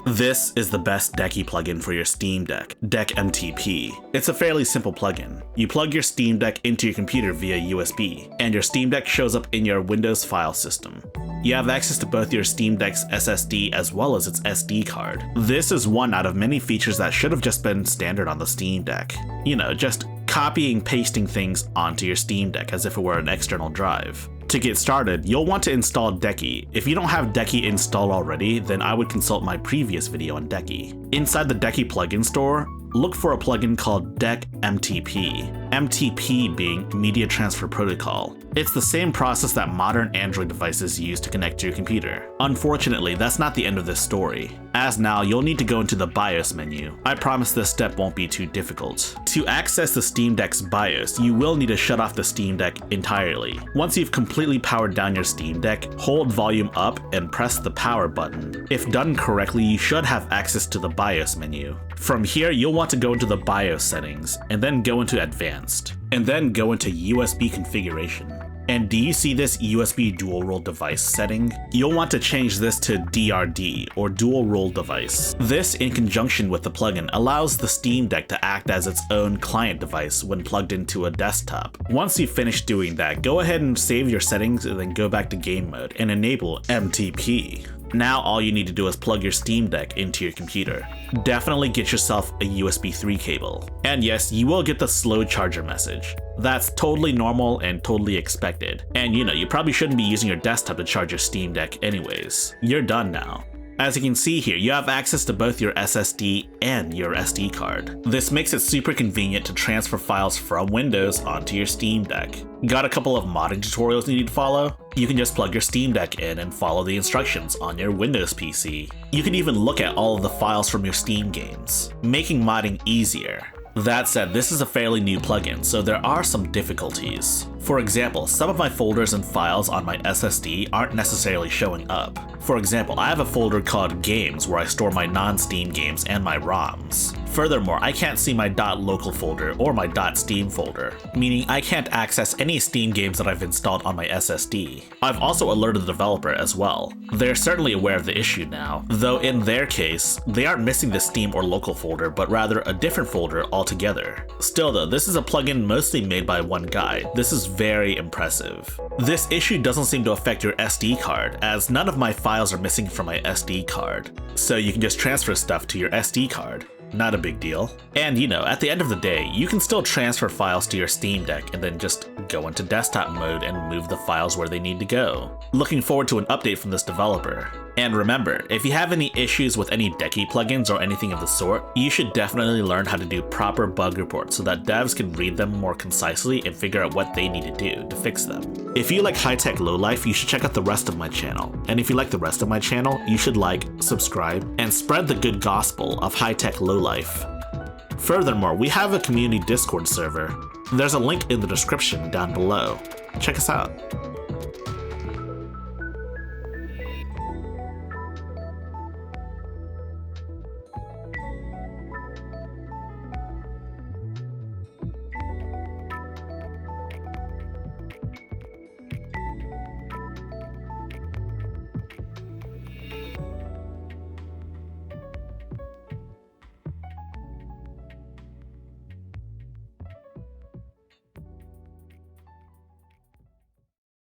This is the best Decky plugin for your Steam Deck, DeckMTP. It's a fairly simple plugin. You plug your Steam Deck into your computer via USB, and your Steam Deck shows up in your Windows file system. You have access to both your Steam Deck's SSD as well as its SD card. This is one out of many features that should have just been standard on the Steam Deck. You know, just copying, pasting things onto your Steam Deck as if it were an external drive. To get started, you'll want to install Decky. If you don't have Decky installed already, then I would consult my previous video on Decky. Inside the Decky plugin store, look for a plugin called DeckMTP, MTP being Media Transfer Protocol. It's the same process that modern Android devices use to connect to your computer. Unfortunately, that's not the end of this story, as now you'll need to go into the BIOS menu. I promise this step won't be too difficult. To access the Steam Deck's BIOS, you will need to shut off the Steam Deck entirely. Once you've completely powered down your Steam Deck, hold volume up and press the power button. If done correctly, you should have access to the BIOS menu. From here, you'll want to go into the BIOS settings, and then go into Advanced, and then go into USB configuration. And do you see this USB dual role device setting? You'll want to change this to DRD, or dual role device. This, in conjunction with the plugin, allows the Steam Deck to act as its own client device when plugged into a desktop. Once you finish doing that, go ahead and save your settings and then go back to game mode and enable MTP. Now all you need to do is plug your Steam Deck into your computer. Definitely get yourself a USB 3 cable. And yes, you will get the slow charger message. That's totally normal and totally expected. And you probably shouldn't be using your desktop to charge your Steam Deck anyways. You're done now. As you can see here, you have access to both your SSD and your SD card. This makes it super convenient to transfer files from Windows onto your Steam Deck. Got a couple of modding tutorials you need to follow? You can just plug your Steam Deck in and follow the instructions on your Windows PC. You can even look at all of the files from your Steam games, making modding easier. That said, this is a fairly new plugin, so there are some difficulties. For example, some of my folders and files on my SSD aren't necessarily showing up. For example, I have a folder called Games where I store my non-Steam games and my ROMs. Furthermore, I can't see my .local folder or my .steam folder, meaning I can't access any Steam games that I've installed on my SSD. I've also alerted the developer as well. They're certainly aware of the issue now, though in their case, they aren't missing the Steam or local folder, but rather a different folder altogether. Still though, this is a plugin mostly made by one guy. This is very impressive. This issue doesn't seem to affect your SD card, as none of my files are missing from my SD card, so you can just transfer stuff to your SD card. Not a big deal. And at the end of the day, you can still transfer files to your Steam Deck and then just go into desktop mode and move the files where they need to go. Looking forward to an update from this developer. And remember, if you have any issues with any Decky plugins or anything of the sort, you should definitely learn how to do proper bug reports so that devs can read them more concisely and figure out what they need to do to fix them. If you like high-tech lowlife, you should check out the rest of my channel. And if you like the rest of my channel, you should like, subscribe, and spread the good gospel of high-tech lowlife. Furthermore, we have a community Discord server. There's a link in the description down below. Check us out.